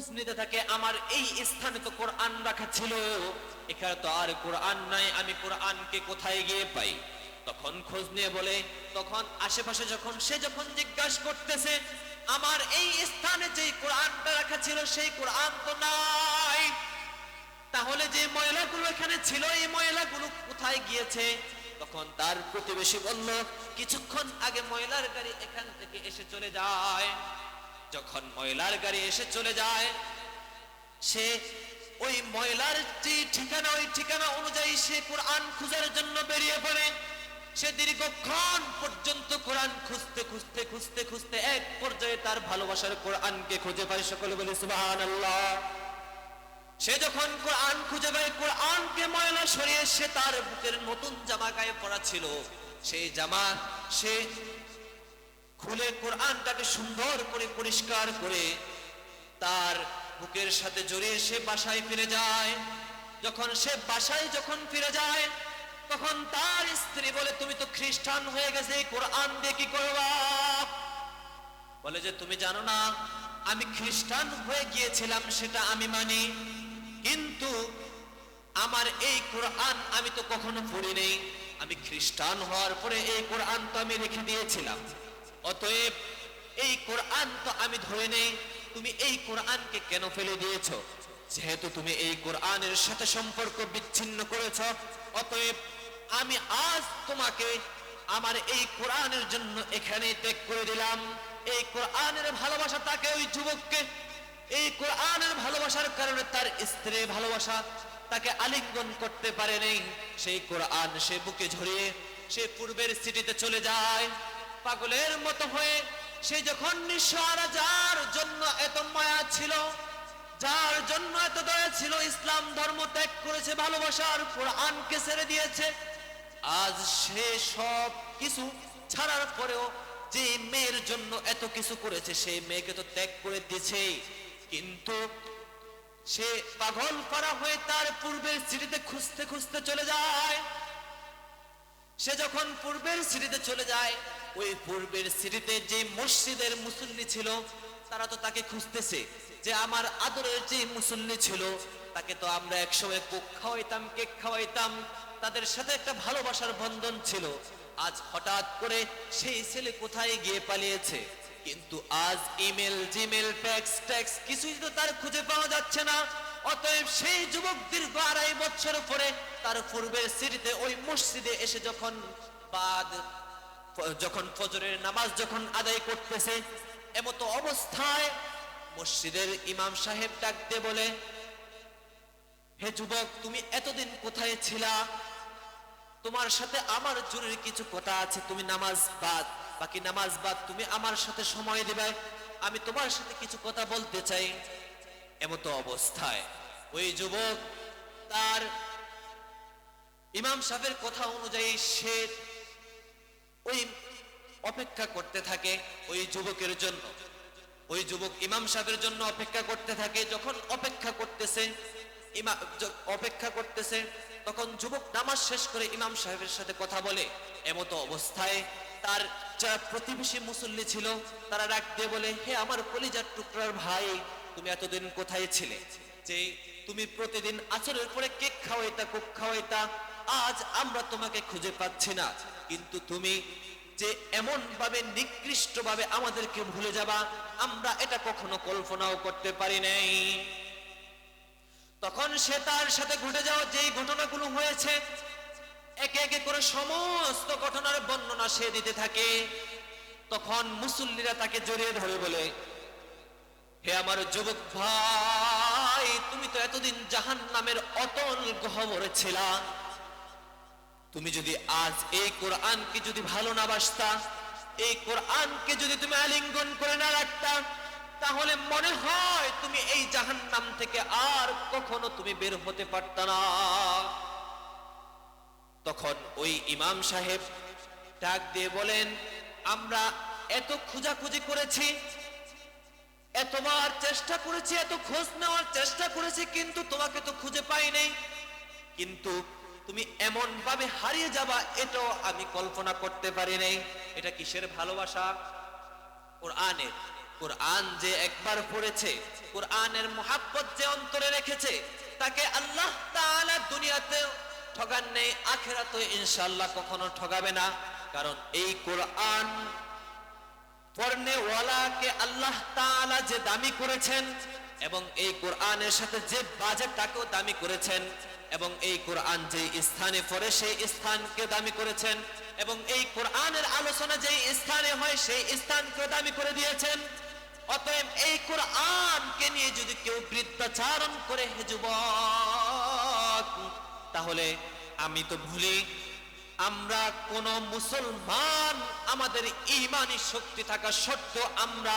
খোঁজ নিতে থাকে, আমার এই স্থানে তো কোরআন রাখা ছিল, এখানে তো আর কোরআন নাই, আমি কোরআনকে কোথায় গিয়ে পাই? তখন খোঁজ নিয়ে বলে, তখন আশেপাশে যখন জিজ্ঞাসা করতেছে, আমার এই স্থানে যে কোরআনটা রাখা ছিল সেই কোরআন তো নাই, তাহলে যে ময়লাগুলো এখানে ছিল এই ময়লাগুলো কোথায় গিয়েছে? তখন তার প্রতিবেশী বলল, কিছুক্ষণ আগে ময়লার গাড়ি এখান থেকে এসে চলে যায়। যখন ময়লার গাড়ি এসে চলে যায়, সে ওই ময়লার যে ঠিকানা, ওই ঠিকানা অনুযায়ী সে কোরআন খোঁজার জন্য বেরিয়ে পড়ে। সে দীর্ঘক্ষণ পর্যন্ত কোরআন খুঁজতে খুঁজতে খুঁজতে খুঁজতে এক পর্যায়ে তার ভালোবাসার কোরআনকে খুঁজে পায়। সকলে বলি সুবহানাল্লাহ। সে যখন কোরআন খুঁজে পায়, কোরআনকে ময়লা সরিয়ে সে তার বুকের নতুন জামা গায়ে পরা ছিল, সেই জামা সে খুলে কোরআনটাকে সুন্দর করে পরিষ্কার করে তার বুকের সাথে জড়িয়ে সে বাসায় ফিরে যায়। যখন সে বাসায় ফিরে যায়, তখন তার স্ত্রী বলে, তুমি তো খ্রিস্টান হয়ে গেছে, এই কোরআন দিয়ে কি করবা? বলে যে, তুমি জানো না, আমি খ্রিস্টান হয়ে গিয়েছিলাম সেটা আমি মানি, কিন্তু আমার এই কোরআন আমি তো কখনো পড়ি নেই, আমি খ্রিস্টান হওয়ার পরে এই কোরআন তো আমি রেখে দিয়েছিলাম, অতএব এই কোরআন তো আমি ধরে নেই, তুমি এই কোরআনকে কেন ফেলে দিয়েছো? যেহেতু তুমি এই কোরআনের সাথে সম্পর্ক বিচ্ছিন্ন করেছো, অতএব আমি আজ তোমাকে আমার এই কোরআনের জন্য এখানে ত্যাগ করে দিলাম। এই কোরআনের ভালোবাসা তাকে, ওই যুবককে, এই কোরআনের ভালোবাসার কারণে তার স্ত্রীর ভালোবাসা তাকে আলিঙ্গন করতে পারে নাই। সেই কোরআন সে বুকে ঝরিয়ে সে পূর্বের সিটিতে চলে যায় পাগলের মতো হয়ে। সে যখন নিঃস্বরা, যার জন্য এত মায়া ছিল, যার জন্য এত দয়া ছিল, ইসলাম ধর্ম ত্যাগ করেছে, ভালোবাসার কোরআনকে ছেড়ে দিয়েছে, আজ সে সব কিছু ছাড়ার পরেও যে মেয়ের জন্য এত কিছু করেছে সেই মেয়েকে তো ত্যাগ করে দিয়েছে, কিন্তু সে পাগল পারা হয়ে তার পূর্বের সিটিতে খুঁজতে খুঁজতে চলে যায়। সে যখন পূর্বের সিটিতে চলে যায়, ওই পূর্বের সিটিতে যে মসজিদের মুসল্লি ছিল তারা তো তাকে খুঁজতেছে, যে আমার আদরের যে মুসল্লি ছিল তাকে তো আমরা একসময় কোক খাওয়াইতাম, কেক খাওয়াইতাম, তাদের সাথে একটা ভালোবাসার বন্ধন ছিল, আজ হঠাৎ করে সেই ছেলে কোথায় গিয়ে পালিয়েছে? কিন্তু আজ ইমেল, জিমেল, ট্যাক্স কিছুই তো তার খুঁজে পাওয়া যাচ্ছে না। অতএব সেই যুবক দীর্ঘ 2.5 বছর পরে তার পূর্বের সিটিতে ওই মসজিদে এসে যখন ফজরের নামাজ আদায় করতেছে, এমতো অবস্থায় মসজিদের ইমাম সাহেব ডাক দিয়ে বলে, হে যুবক, তুমি এতদিন কোথায় ছিলা? তোমার সাথে আমার জরুরি কিছু কথা আছে, তুমি বাকি নামাজ বাদ তুমি আমার সাথে সময় দিবে, আমি তোমার সাথে কিছু কথা বলতে চাই। এমতো অবস্থায় ওই যুবক তার ইমাম সাহেবের কথা অনুযায়ী সে ওই অপেক্ষা করতে থাকে ওই যুবকের জন্য। ওই যুবক ইমাম সাহেবের জন্য অপেক্ষা করতে থাকে। যখন অপেক্ষা করতেছে তখন যুবক নামাজ শেষ করে ইমাম সাহেবের সাথে কথা বলে। এমতো অবস্থায় তার যারা প্রতিবেশী মুসল্লি ছিল তারা ডাক দিয়ে বলে, হে আমার কলিজার টুকরার ভাই, তুমি এতদিন কোথায় ছিলে? যে তুমি প্রতিদিন আসরের পরে কেক খাওয়াইতা, কোক খাওয়াইতা, আজ আমরা তোমাকে খুঁজে পাচ্ছি না, কিন্তু তুমি যে এমন ভাবে নিকৃষ্ট ভাবে আমাদেরকে ভুলে যাবা, আমরা এটা কখনো কল্পনাও করতে পারি নাই। তখন সে তার সাথে ঘটে যাওয়া যেই ঘটনাগুলো হয়েছে একে একে করে সমস্ত ঘটনার বর্ণনা সে দিতে থাকে। তখন মুসল্লিরা তাকে জড়িয়ে ধরে বলে, হে আমার যুবক ভাই, তুমি তো এতদিন জাহান্নামের অতল গহ্বরে ছিলা, তুমি যদি আজ এই কোরআনকে যদি ভালো না বাসতা, এই কোরআনকে যদি তুমি আলিঙ্গন করে না রাখতা, তাহলে মনে হয় তুমি এই জাহান্নাম থেকে আর কখনো তুমি বের হতে পারতা না। তখন ওই ইমাম সাহেব ডাক দিয়ে বলেন, আমরা এত খোঁজাখুঁজি করেছি, এতবার চেষ্টা করেছি, এত খোঁজ নেওয়ার চেষ্টা করেছি, কিন্তু তোমাকে তো খুঁজে পাই নাই, কিন্তু তুমি এমন ভাবে হারিয়ে যাবা এটাও আমি কল্পনা করতে পারি নাই। এটা কিসের ভালোবাসা? কোরআনের। কোরআন যে একবার পড়েছে, কোরআনের মুহাব্বত যে অন্তরে রেখেছে, তাকে আল্লাহ তাআলা দুনিয়াতে ঠগান নেই, আখিরাতে ইনশাআল্লাহ কখনো ঠগাবে না। কারণ এই কোরআন পড়নে ওয়ালাকে আল্লাহ তাআলা যে দামি করেছেন, এবং এই কোরআনের সাথে যে বাজে তাকেও দামি করেছেন, এবং এই কোরআন যে স্থানে পড়ে সেই স্থানকে দামি করেছেন, এবং এই কোরআনের আলোচনা যে স্থানে হয় সেই স্থানকে দামি করে দিয়েছেন। অতএব এই কোরআনকে নিয়ে যদি কেউ বৃদ্ধাচারণ করে, হে যুবক, তাহলে আমি তো ভুলি আমরা কোন মুসলমান আমাদের ঈমানি শক্তি থাকা সত্ত্বেও আমরা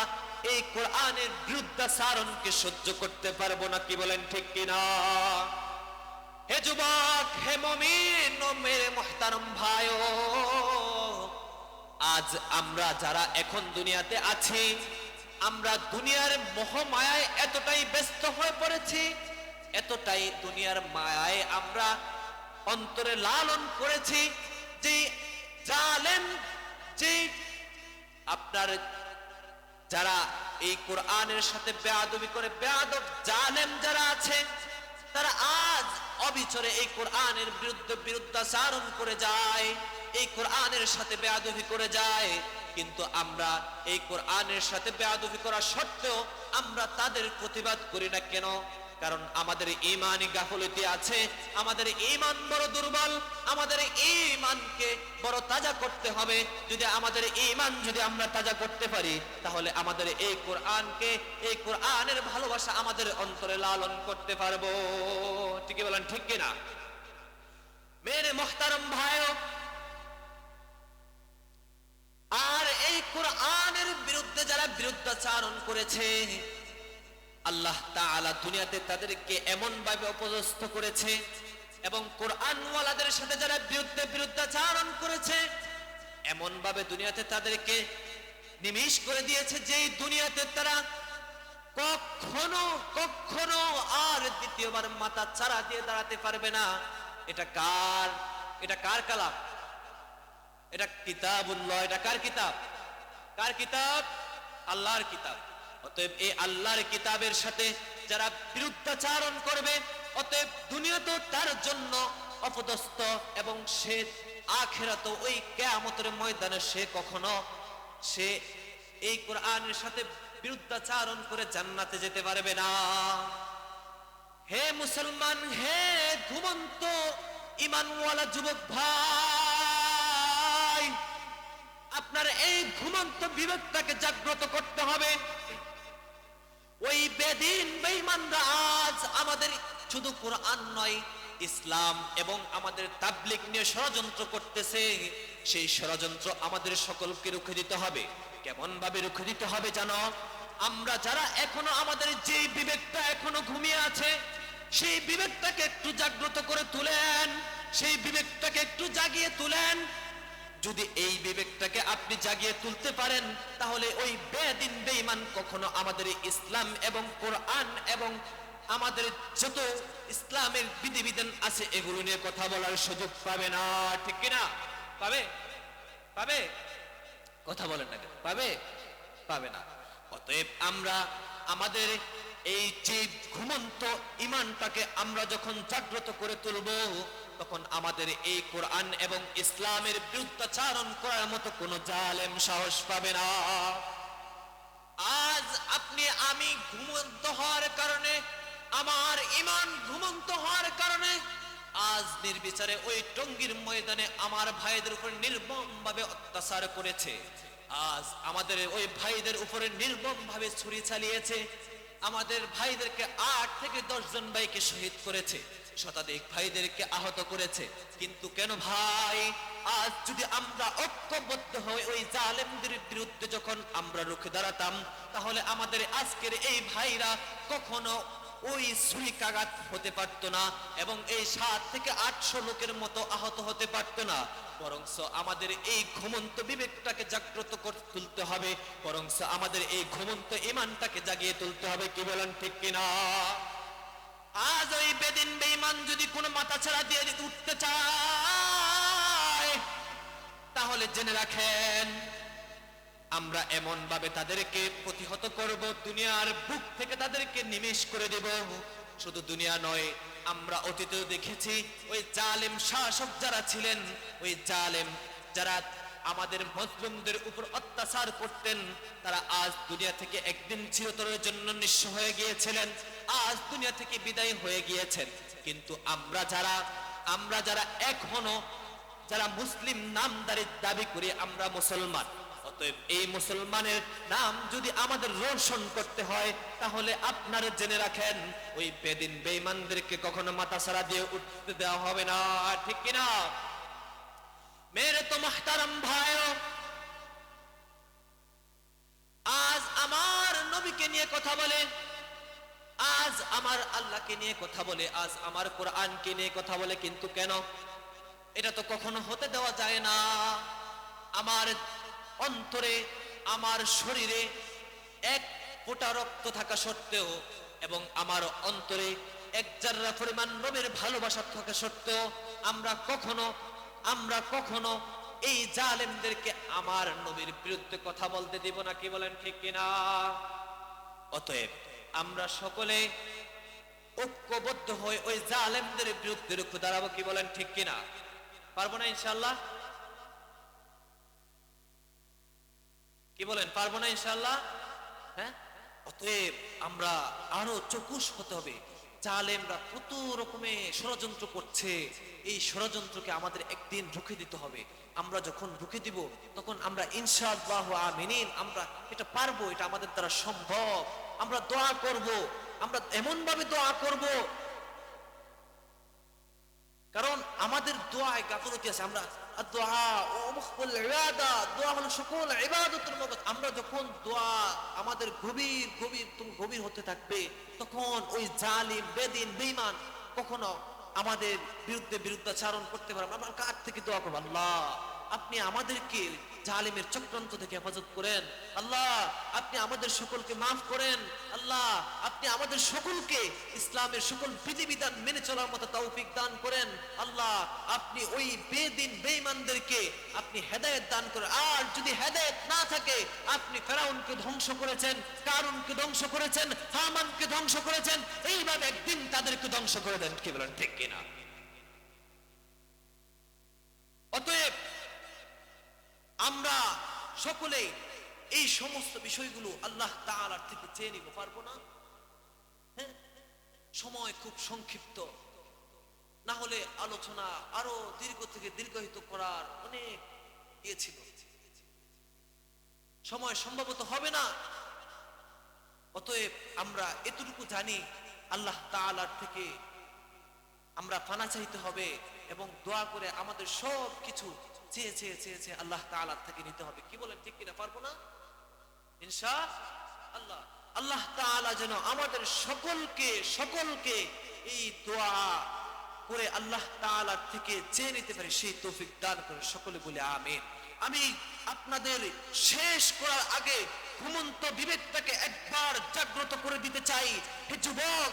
এই কোরআনের বিরুদ্ধাচারণকে সহ্য করতে পারবো না। কি বলেন ঠিক কিনা? হে যুবক, হে মুমিন ও মেরে মুহতারম ভাইও, আজ আমরা যারা এখন দুনিয়াতে আছি, আমরা দুনিয়ার মোহমায়ায় এতটাই ব্যস্ত হয়ে পড়েছি, এতটাই দুনিয়ার মায়ায় আমরা অন্তরে লালন করেছি যে জালেম, যে আপনার যারা এই কোরআনের সাথে বেয়াদবি করে, বেয়াদব জালেম যারা আছে, তারা আজ অবিচরে এই কোরআনের বিরুদ্ধাচারণ করে যায়, এই কোরআনের সাথে বেয়াদবি করে যায়। কিন্তু আমরা এই কোরআনের সাথে বেয়াদবি করা সত্ত্বেও আমরা তাদের প্রতিবাদ করি না কেন? কারণ আমাদের ঈমানি গাফলতি আছে, আমাদের ঈমান বড় দুর্বল, আমাদের ঈমানকে বড় তাজা করতে হবে। যদি আমাদের ঈমান যদি আমরা তাজা করতে পারি, তাহলে আমাদের এই কোরআনকে, এই কোরআনের ভালোবাসা আমাদের অন্তরে লালন করতে পারবো। ঠিকই বলেন ঠিক কিনা? মেরে মুহতারম ভাইও, আর এই কোরআনের বিরুদ্ধে যারা বিরুদ্ধাচারণ করেছে, আল্লাহ তাআলা দুনিয়াতে তাদেরকে এমন ভাবে অপদস্থ করেছে, এবং কোরআন ওয়ালাদের সাথে যারা বিরুদ্ধাচারণ করেছে, এমন ভাবে দুনিয়াতে তাদেরকে নিমিষ করে দিয়েছে যে এই দুনিয়াতে তারা কখনো কখনো আর দ্বিতীয়বার মাথা চারা দিয়ে দাঁড়াতে পারবে না। এটা কার কালাম? এটা কিতাবুল্লাহ। এটা কার কিতাব? কার কিতাব? আল্লাহর কিতাব। অতএব এই আল্লাহর কিতাবের সাথে যারা বিরুদ্ধাচারণ করবে, অতএব দুনিয়াতেও তার জন্য অপদস্থ, এবং সে আখিরাতে ওই কিয়ামতের ময়দানে সে এই কোরআনের সাথে বিরুদ্ধাচারণ করে জান্নাতে যেতে পারবে না। হে মুসলমান, হে ঘুমন্ত ঈমানওয়ালা যুবক ভাই, আপনার এই ঘুমন্ত বিবেকটাকে জাগ্রত করতে হবে। ওই বেদিন বেঈমানরা আজ আমাদের শুধু কোরআন নয়, ইসলাম এবং আমাদের তাবলীগ নিয়ে ষড়যন্ত্র করতেছে। সেই ষড়যন্ত্র আমাদের সকলকে রুখে দিতে হবে। কেমন ভাবে রুখে দিতে হবে জানো? আমরা যারা এখনো, আমাদের যে বিবেকটা এখনো ঘুমিয়ে আছে, সেই বিবেকটাকে একটু জাগ্রত করে তুলেন, সেই বিবেকটাকে একটু জাগিয়ে তুলেন। যদি এই বিবেকটাকে আপনি জাগিয়ে তুলতে পারেন, তাহলে ওই বেদিন বেঈমান কখনো আমাদের ইসলাম এবং কোরআন এবং আমাদের যত ইসলামের বিধিবিধান আছে এগুলো নিয়ে কথা বলার সুযোগ পাবে না। ঠিক কিনা? পাবে? পাবে? কথা বলেন না, পাবে? পাবে না। অতএব আমরা আমাদের এই যে ঘুমন্ত ঈমানটাকে আমরা যখন জাগ্রত করে তুলব, তখন আমাদের এই কোরআন এবং ইসলামের বিরুদ্ধাচারণ করার মতো কোন জালেম সাহস পাবে না। আজ আপনি আমি ঘুমন্ত হওয়ার কারণে, আমার ঈমান ঘুমন্ত হওয়ার কারণে আজ নির্বিচারে ওই টঙ্গীর ময়দানে আমার ভাইদের উপর নির্মম ভাবে অত্যাচার করেছে। আজ আমাদের ওই ভাইদের উপরে নির্মম ভাবে ছুরি চালিয়েছে। আমাদের ভাইদেরকে 8 থেকে 10 জন ভাইকে শহীদ করেছে, শতাধিক ভাইদেরকে আহত করেছে। কিন্তু কেন ভাই? আজ যদি আমরা ঐক্যবদ্ধ হই ওই জালেমদের বিরুদ্ধে যখন আমরা রুখে দাঁড়াতাম, তাহলে আমাদের আজকের এই ভাইরা কখনো ওই ছুরিকাঘাত হতে পারত না, এবং এই 7 থেকে 800 লোকের মতো আহত হতে পারত না। বরংস আমাদের এই ঘুমন্ত বিবেকটাকে জাগ্রত করে তুলতে হবে, বরংস আমাদের এই ঘুমন্ত ঈমানটাকে জাগিয়ে তুলতে হবে। কি বলেন ঠিক কিনা? আজ ওই বেদিন বেঈমান যদি কোনো মাথাছাড়া দিয়ে উঠতে চায়, তাহলে জেনে রাখেন আমরা এমন ভাবে তাদেরকে প্রতিহত করব, দুনিয়ার বুক থেকে তাদেরকে নিমেষ করে দেব। শুধু দুনিয়া নয়, আমরা অতীতেও দেখেছি ওই জালেম শাসক যারা ছিলেন, ওই জালেম যারা আমাদের মুসলিমদের উপর অত্যাচার করতেন, তারা আজ দুনিয়া থেকে একদিন চিরতরের জন্য নিঃস্ব হয়ে গিয়েছিলেন, আজ দুনিয়া থেকে বিদায় হয়ে গিয়েছেন। কিন্তু আমরা যারা এখনো যারা মুসলিম নামদারির দাবি করি, আমরা মুসলমান, অতএব এই মুসলমানের নাম যদি আমাদের রোশন করতে হয়, তাহলে আপনারা জেনে রাখেন ওই বেদিন বেঈমানদেরকে কখনো মাথা ছাড়া দিয়ে উঠতে দেওয়া হবে না। ঠিক কিনা? মেরে তো মুহতারাম ভাইও, আজ আমার নবীকে নিয়ে কথা বলে, আজ আমার আল্লাহকে নিয়ে কথা বলে, আজ আমার কোরআনকে নিয়ে কথা বলে, কিন্তু কেন? এটা তো কখনো হতে দেওয়া যায় না। আমার অন্তরে, আমার শরীরে এক ফোঁটা রক্ত থাকা সত্ত্বেও, এবং আমার অন্তরে এক জাররা পরিমাণ নবীর ভালোবাসা থাকা সত্ত্বেও আমরা কখনো এই জালেমদেরকে আমার নবীর বিরুদ্ধে কথা বলতে দিব না। কি বলেন? ঠিক কিনা? অতএব আমরা সকলে ঐক্যবদ্ধ হয়ে ওই জালেমদের বিরুদ্ধে রুখে দাঁড়াবো। কি বলেন? ঠিক কিনা? পারবো না ইনশাআল্লাহ? কি বলেন? পারবো না ইনশাআল্লাহ? হ্যাঁ। অতএব আমরা আরো চৌকুশ হতে হবে। জালেমরা কত রকমের ষড়যন্ত্র করছে, এই ষড়যন্ত্রকে আমাদের একদিন রুখে দিতে হবে। আমরা যখন রুখে দিব, তখন আমরা ইনশাআল্লাহু আমিন, আমরা এটা পারবো, এটা আমাদের দ্বারা সম্ভব। আমরা দোয়া করব, আমরা এমন ভাবে দোয়া করব, কারণ আমাদের দোয়ায় গাফলতি আছে। আমরা দোয়া ও মুখবুল ইবাদা, দোয়া হলো সকল ইবাদতের মগজ। আমরা যখন দোয়া আমাদের গভীর হতে থাকবে, তখন ওই জালিম বেদিন বেঈমান কখনো আমাদের বিরুদ্ধাচারণ করতে পারবে। আমরা কার থেকে দোয়া করব? আল্লাহ, আপনি আমাদেরকে জালিমের চক্রান্ত থেকে হেফাজত করেন। আল্লাহ, আপনি আমাদের সকলকে মাফ করেন। আল্লাহ, আপনি আমাদের সকলকে ইসলামের সকল বিধিবিধান মেনে চলার মতো তৌফিক দান করেন। আল্লাহ, আপনি ওই বেদিন বেঈমানদেরকে আপনি হেদায়েত দান করেন। আর যদি হেদায়েত না থাকে, আপনি ফেরাউনকে ধ্বংস করেছেন, কারুনকে ধ্বংস করেছেন, হামানকে ধ্বংস করেছেন, এইভাবে একদিন তাদেরকে ধ্বংস করে দেন। কি বলেন? ঠিক কিনা? অতএব আমরা সকলে এই সমস্ত বিষয়গুলো আল্লাহ তাআলার থেকে চেয়ে নিব। পারবো না? হ্যাঁ, সময় খুব সংক্ষিপ্ত, না হলে আলোচনা আরো দীর্ঘ থেকে দীর্ঘায়িত করার অনেক ইয়ে ছিল, সময় সম্ভবত হবে না। অতএব আমরা এতটুকু জানি, আল্লাহ তাআলার থেকে আমরা পানা চাইতে হবে এবং দোয়া করে আমাদের সব কিছু চেয়ে আল্লাহ তাআলার থেকে নিতে হবে। কি বলেন? ঠিক কিনা? পারবো না ইনশাআল্লাহ। আল্লাহ তাআলা যেন আমাদের সকলকে এই দোয়া করে আল্লাহ তাআলার থেকে চেয়ে নিতে পারি, সেই তৌফিক দান করে। সকলে বলে আমিন। আমি আপনাদের শেষ করার আগে ঘুমন্ত বিবেকটাকে একবার জাগ্রত করে দিতে চাই। হে যুবক,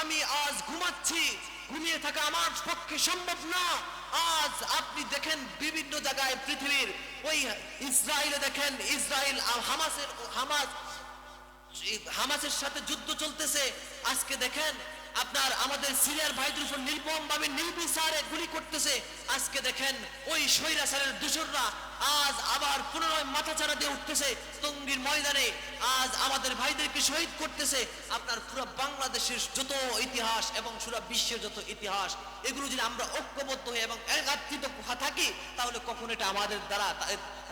আমি আজ ঘুমাচ্ছি, ঘুমিয়ে থাকা আমার পক্ষে সম্ভব না। আজ আপনি দেখেন বিভিন্ন জায়গায় পৃথিবীর, ওই ইসরায়েলে দেখেন, ইসরায়েল হামাসের সাথে যুদ্ধ চলতেছে। আজকে দেখেন আপনার আমাদের সিরিয়ার ভাইদের উপর নির্মম ভাবে নির্বিচারে গুলি করতেছে। আজকে দেখেন ওই স্বৈরাচারের দোসররা আজ আবার পুনরায় মাথাচাড়া দিয়ে উঠতেছে টঙ্গীর ময়দানে, আজ আমাদের ভাইদেরকে শহীদ করতেছে। আপনার পুরো বাংলাদেশের যত ইতিহাস এবং পুরো বিশ্বের যত ইতিহাস, এগুলো যদি আমরা ঐক্যবদ্ধ হয়ে এবং একাত্রিত থাকি, তাহলে কখনো এটা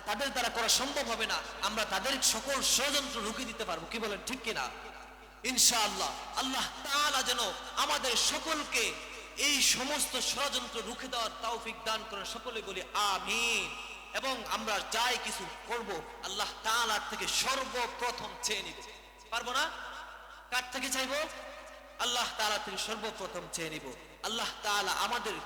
তাদের দ্বারা করা সম্ভব হবে না। আমরা তাদের সকল ষড়যন্ত্র রুখে দিতে পারবো। কি বলেন? ঠিক কিনা? ইনশাআল্লাহ আল্লাহ তাআলা যেন আমাদের সকলকে এই সমস্ত ষড়যন্ত্র রুখে দেওয়ার তৌফিক দান করেন। সকলে বলি আমিন। এবং আমরা যাই কিছু করব, আল্লাহ তাআলার থেকে সর্বপ্রথম চেয়ে নিব। পারবো না? কার থেকে চাইবো? আল্লাহ তাআলা থেকে সর্বপ্রথম চেয়ে নিব। আল্লাহ তাআলা আমাদের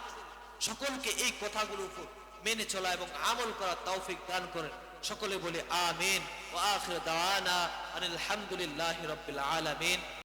সকলকে এই কথাগুলোর উপর মেনে চলা এবং আমল করার তৌফিক দান করেন। সকলে বলে আমিন। ওয়া আখিরু দাওয়ানা আনিল হামদুলিল্লাহি রাব্বিল আলামিন।